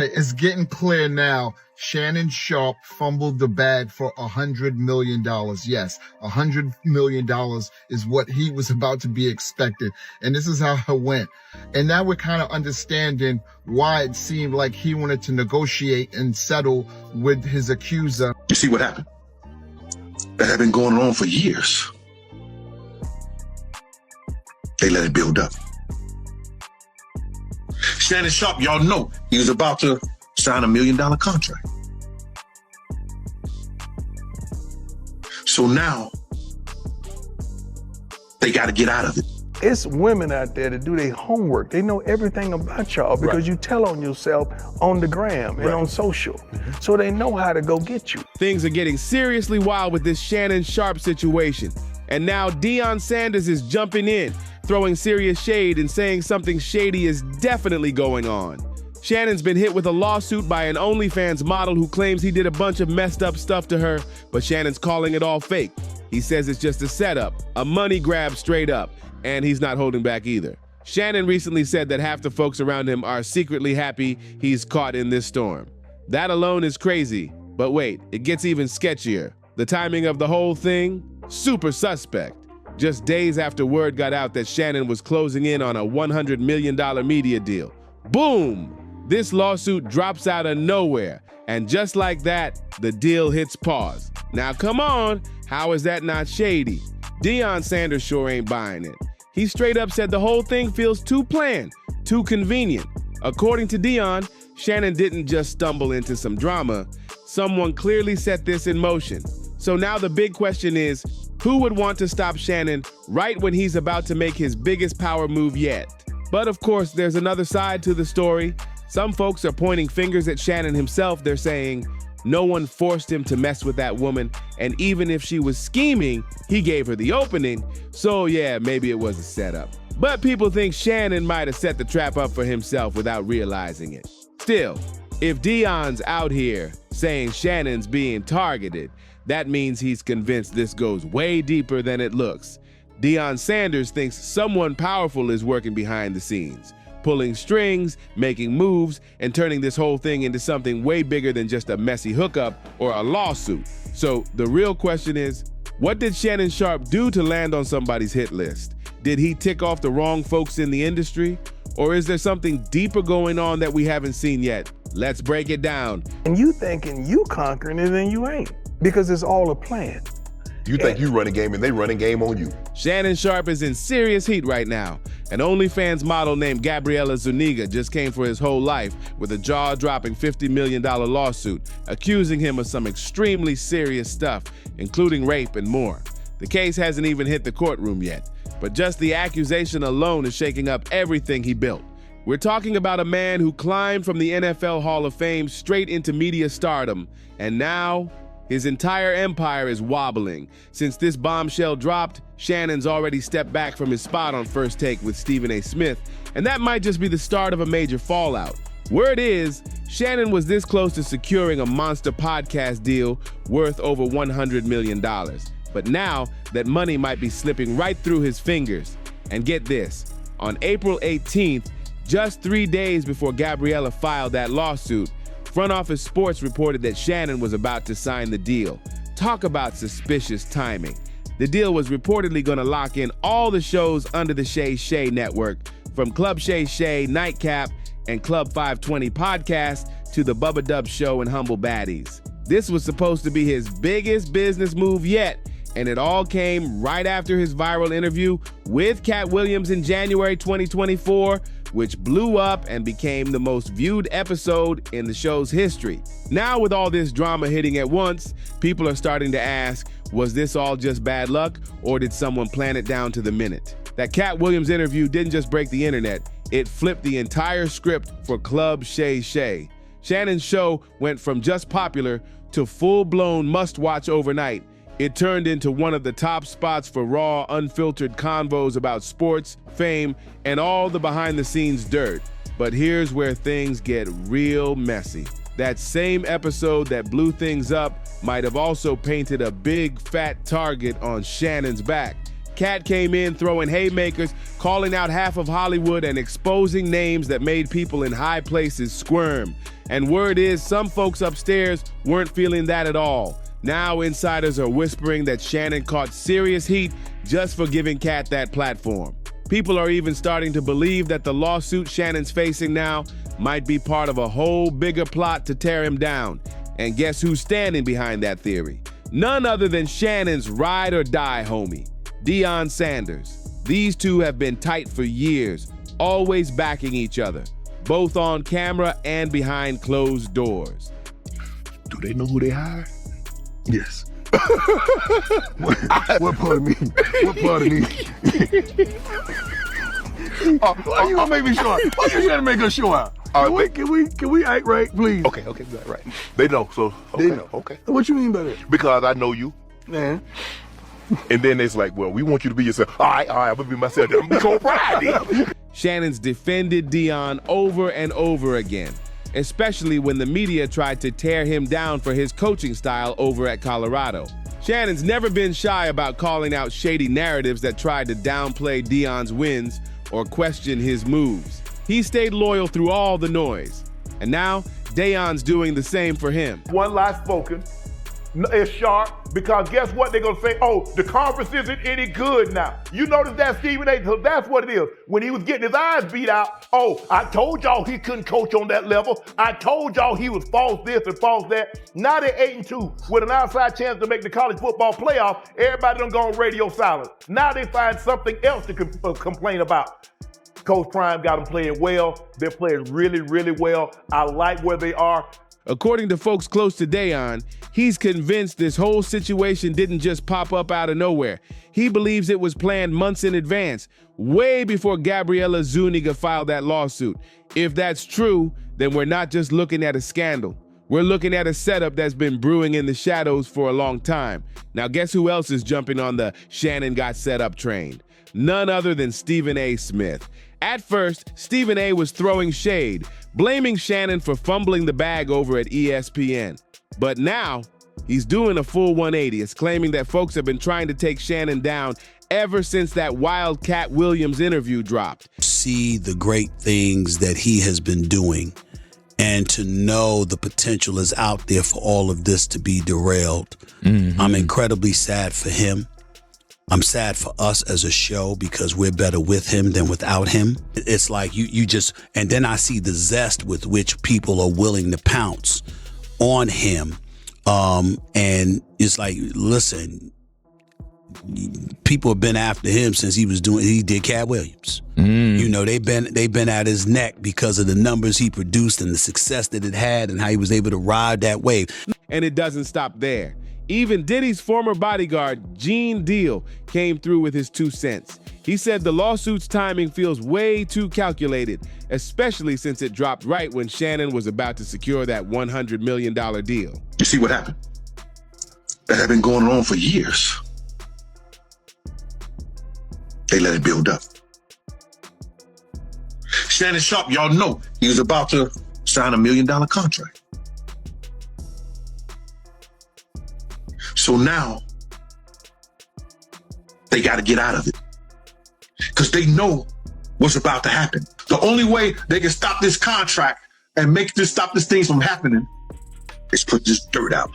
It's getting clear now. Shannon Sharpe fumbled the bag for $100 million. Yes, $100 million is what he was about to be expected. And this is how it went. And now we're kind of understanding why it seemed like he wanted to negotiate and settle with his accuser. You see what happened? That had been going on for years. They let it build up. Shannon Sharpe, y'all know, he was about to sign $1 million contract. So now, they got to get out of it. It's women out there that do their homework. They know everything about y'all because you tell on yourself on the gram and on social. So they know how to go get you. Things are getting seriously wild with this Shannon Sharpe situation. And now Deion Sanders is jumping in, throwing serious shade and saying something shady is definitely going on. Shannon's been hit with a lawsuit by an OnlyFans model who claims he did a bunch of messed up stuff to her, but Shannon's calling it all fake. He says it's just a setup, a money grab straight up, and he's not holding back either. Shannon recently said that half the folks around him are secretly happy he's caught in this storm. That alone is crazy, but wait, it gets even sketchier. The timing of the whole thing, super suspect. Just days after word got out that Shannon was closing in on a $100 million media deal. Boom! This lawsuit drops out of nowhere, and just like that, the deal hits pause. Now come on, how is that not shady? Deion Sanders sure ain't buying it. He straight up said the whole thing feels too planned, too convenient. According to Deion, Shannon didn't just stumble into some drama. Someone clearly set this in motion. So now the big question is, who would want to stop Shannon right when he's about to make his biggest power move yet? But of course, there's another side to the story. Some folks are pointing fingers at Shannon himself. They're saying, no one forced him to mess with that woman, and even if she was scheming, he gave her the opening, so yeah, maybe it was a setup. But people think Shannon might have set the trap up for himself without realizing it. Still, if Deion's out here saying Shannon's being targeted, that means he's convinced this goes way deeper than it looks. Deion Sanders thinks someone powerful is working behind the scenes, pulling strings, making moves, and turning this whole thing into something way bigger than just a messy hookup or a lawsuit. So the real question is, what did Shannon Sharpe do to land on somebody's hit list? Did he tick off the wrong folks in the industry? Or is there something deeper going on that we haven't seen yet? Let's break it down. And you thinking you conquering it and you ain't, because it's all a plan. You think you running game and they running game on you. Shannon Sharpe is in serious heat right now. An OnlyFans model named Gabriella Zuniga just came for his whole life with a jaw-dropping $50 million lawsuit accusing him of some extremely serious stuff, including rape and more. The case hasn't even hit the courtroom yet, but just the accusation alone is shaking up everything he built. We're talking about a man who climbed from the NFL Hall of Fame straight into media stardom, and now his entire empire is wobbling. Since this bombshell dropped, Shannon's already stepped back from his spot on First Take with Stephen A. Smith, and that might just be the start of a major fallout. Word is, Shannon was this close to securing a monster podcast deal worth over $100 million. But now, that money might be slipping right through his fingers. And get this, on April 18th, just 3 days before Gabriella filed that lawsuit, Front Office Sports reported that Shannon was about to sign the deal. Talk about suspicious timing. The deal was reportedly going to lock in all the shows under the Shay Shay network, from Club Shay Shay, Nightcap, and Club 520 podcast to the Bubba Dub Show and Humble Baddies. This was supposed to be his biggest business move yet, and it all came right after his viral interview with Cat Williams in January 2024, which blew up and became the most viewed episode in the show's history. Now with all this drama hitting at once, people are starting to ask, was this all just bad luck, or did someone plan it down to the minute? That Cat Williams interview didn't just break the internet, it flipped the entire script for Club Shay Shay. Shannon's show went from just popular to full-blown must-watch overnight. It turned into one of the top spots for raw, unfiltered convos about sports, fame, and all the behind-the-scenes dirt. But here's where things get real messy. That same episode that blew things up might have also painted a big, fat target on Shannon's back. Cat came in throwing haymakers, calling out half of Hollywood and exposing names that made people in high places squirm. And word is some folks upstairs weren't feeling that at all. Now insiders are whispering that Shannon caught serious heat just for giving Cat that platform. People are even starting to believe that the lawsuit Shannon's facing now might be part of a whole bigger plot to tear him down. And guess who's standing behind that theory? None other than Shannon's ride or die homie, Deion Sanders. These two have been tight for years, always backing each other, both on camera and behind closed doors. Do they know who they hired? Yes. What part of me? What part of me? Why you gonna make me show out? Why you trying to make us show out? Can we act right, please? Okay, right. They know, so okay, They know. okay. What you mean by that? Because I know you. Man. And then it's like, well, we want you to be yourself. All right, I'm gonna be myself. I'm gonna be pride. Shannon's defended Deion over and over again, especially when the media tried to tear him down for his coaching style over at Colorado. Shannon's never been shy about calling out shady narratives that tried to downplay Deion's wins or question his moves. He stayed loyal through all the noise. And now, Deion's doing the same for him. One lie spoken is Sharpe, because guess what? They're going to say, oh, the conference isn't any good now. You notice that, Stephen A? So that's what it is. When he was getting his eyes beat out, oh, I told y'all he couldn't coach on that level. I told y'all he was false this and false that. Now they're 8-2 with an outside chance to make the college football playoff. Everybody done gone radio silent. Now they find something else to complain about. Coach Prime got them playing well. They're playing really, really well. I like where they are. According to folks close to Deion, he's convinced this whole situation didn't just pop up out of nowhere. He believes it was planned months in advance, way before Gabriella Zuniga filed that lawsuit. If that's true, then we're not just looking at a scandal. We're looking at a setup that's been brewing in the shadows for a long time. Now guess who else is jumping on the Shannon got set up train? None other than Stephen A. Smith. At first, Stephen A. was throwing shade, blaming Shannon for fumbling the bag over at ESPN. But now, he's doing a full 180. It's claiming that folks have been trying to take Shannon down ever since that wild Cat Williams interview dropped. See the great things that he has been doing, and to know the potential is out there for all of this to be derailed. I'm incredibly sad for him. I'm sad for us as a show because we're better with him than without him. It's like you just, and then I see the zest with which people are willing to pounce on him. And it's like, listen, people have been after him since he did Cat Williams. You know, they've been at his neck because of the numbers he produced and the success that it had and how he was able to ride that wave. And it doesn't stop there. Even Diddy's former bodyguard, Gene Deal, came through with his 2 cents. He said the lawsuit's timing feels way too calculated, especially since it dropped right when Shannon was about to secure that $100 million deal. You see what happened? That had been going on for years. They let it build up. Shannon Sharpe, y'all know, he was about to sign $1 million contract. So now, they got to get out of it because they know what's about to happen. The only way they can stop this contract and stop this thing from happening is put this dirt out.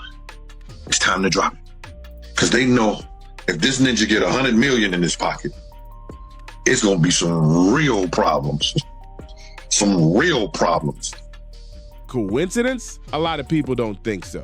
It's time to drop it because they know if this ninja get $100 million in his pocket, it's going to be some real problems. Some real problems. Coincidence? A lot of people don't think so.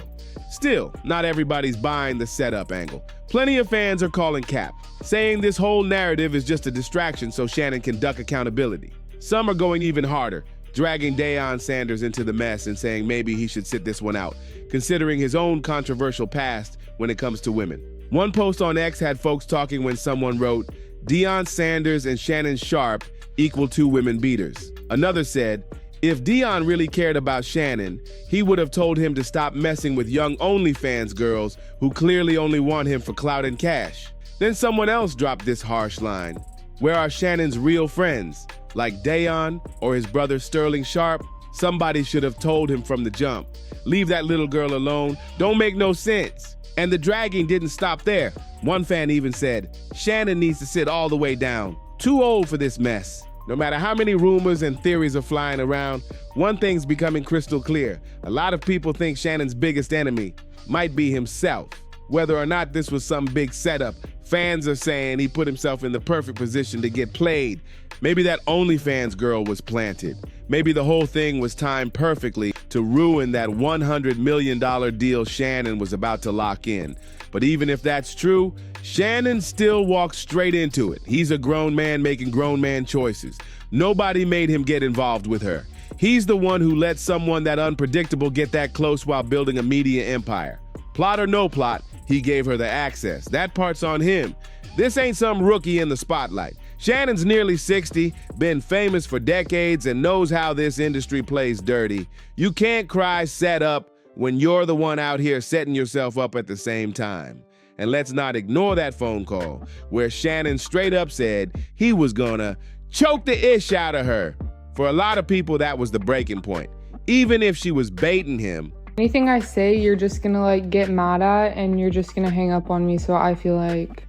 Still, not everybody's buying the setup angle. Plenty of fans are calling cap, saying this whole narrative is just a distraction so Shannon can duck accountability. Some are going even harder, dragging Deion Sanders into the mess and saying maybe he should sit this one out, considering his own controversial past when it comes to women. One post on X had folks talking when someone wrote, Deion Sanders and Shannon Sharpe equal 2 women beaters. Another said, if Deion really cared about Shannon, he would have told him to stop messing with young OnlyFans girls who clearly only want him for clout and cash. Then someone else dropped this harsh line. Where are Shannon's real friends? Like Deion or his brother Sterling Sharpe? Somebody should have told him from the jump. Leave that little girl alone. Don't make no sense. And the dragging didn't stop there. One fan even said, Shannon needs to sit all the way down. Too old for this mess. No matter how many rumors and theories are flying around, one thing's becoming crystal clear. A lot of people think Shannon's biggest enemy might be himself. Whether or not this was some big setup, fans are saying he put himself in the perfect position to get played. Maybe that OnlyFans girl was planted. Maybe the whole thing was timed perfectly to ruin that $100 million deal Shannon was about to lock in. But even if that's true, Shannon still walks straight into it. He's a grown man making grown man choices. Nobody made him get involved with her. He's the one who let someone that unpredictable get that close while building a media empire. Plot or no plot, he gave her the access. That part's on him. This ain't some rookie in the spotlight. Shannon's nearly 60, been famous for decades, and knows how this industry plays dirty. You can't cry set up when you're the one out here setting yourself up at the same time. And let's not ignore that phone call where Shannon straight up said he was gonna choke the ish out of her. For a lot of people, that was the breaking point. Even if she was baiting him. Anything I say, you're just gonna like get mad at and you're just gonna hang up on me, so I feel like...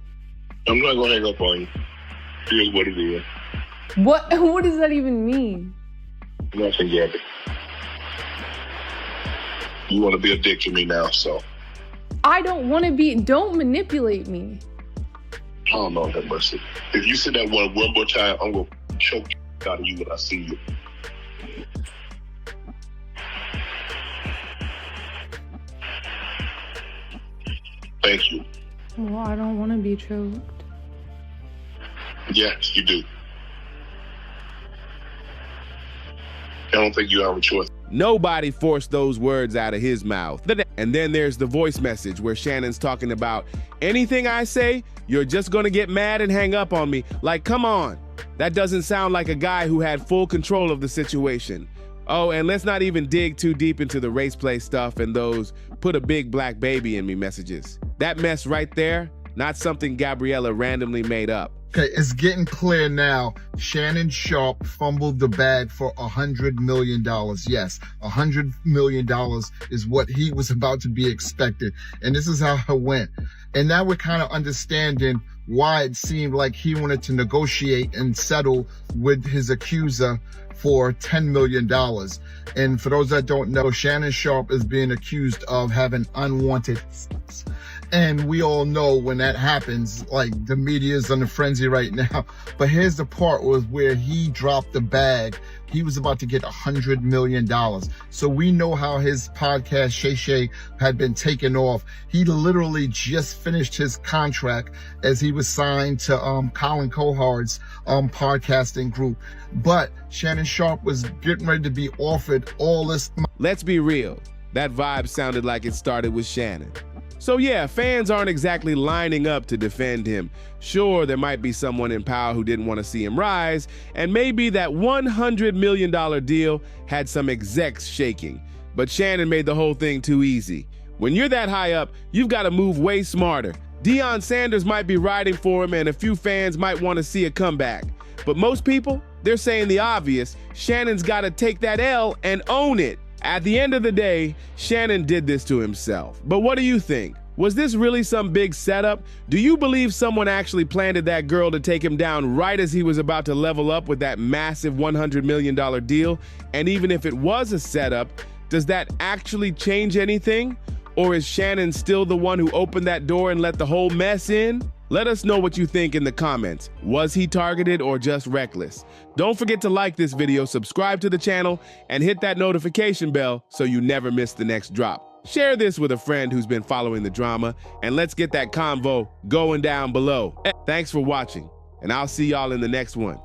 I'm not gonna hang up on you. Here's what it is. What does that even mean? Nothing yet. You want to be a dick to me now, so. I don't want to be. Don't manipulate me. I don't know that mercy. If you say that one more time, I'm gonna choke out of you when I see you. Thank you. Well, I don't want to be choked. Yes, you do. I don't think you have a choice. Nobody forced those words out of his mouth. And then there's the voice message where Shannon's talking about, anything I say, you're just gonna get mad and hang up on me. Like, come on. That doesn't sound like a guy who had full control of the situation. Oh, and let's not even dig too deep into the race play stuff and those put a big black baby in me messages. That mess right there, not something Gabriella randomly made up. Okay, it's getting clear now. Shannon Sharpe fumbled the bag for $100 million. Yes, $100 million is what he was about to be expected. And this is how it went. And now we're kind of understanding why it seemed like he wanted to negotiate and settle with his accuser for $10 million. And for those that don't know, Shannon Sharpe is being accused of having unwanted sex. And we all know when that happens, like the media is on the frenzy right now. But here's the part was where he dropped the bag. He was about to get $100 million. So we know how his podcast, Shay Shay, had been taken off. He literally just finished his contract as he was signed to Colin Cohard's podcasting group. But Shannon Sharpe was getting ready to be offered all this. Let's be real. That vibe sounded like it started with Shannon. So yeah, fans aren't exactly lining up to defend him. Sure, there might be someone in power who didn't want to see him rise, and maybe that $100 million deal had some execs shaking. But Shannon made the whole thing too easy. When you're that high up, you've got to move way smarter. Deion Sanders might be riding for him, and a few fans might want to see a comeback. But most people, they're saying the obvious. Shannon's got to take that L and own it. At the end of the day, Shannon did this to himself. But what do you think? Was this really some big setup? Do you believe someone actually planted that girl to take him down right as he was about to level up with that massive $100 million deal? And even if it was a setup, does that actually change anything? Or is Shannon still the one who opened that door and let the whole mess in? Let us know what you think in the comments. Was he targeted or just reckless? Don't forget to like this video, subscribe to the channel, and hit that notification bell so you never miss the next drop. Share this with a friend who's been following the drama, and let's get that convo going down below. Thanks for watching, and I'll see y'all in the next one.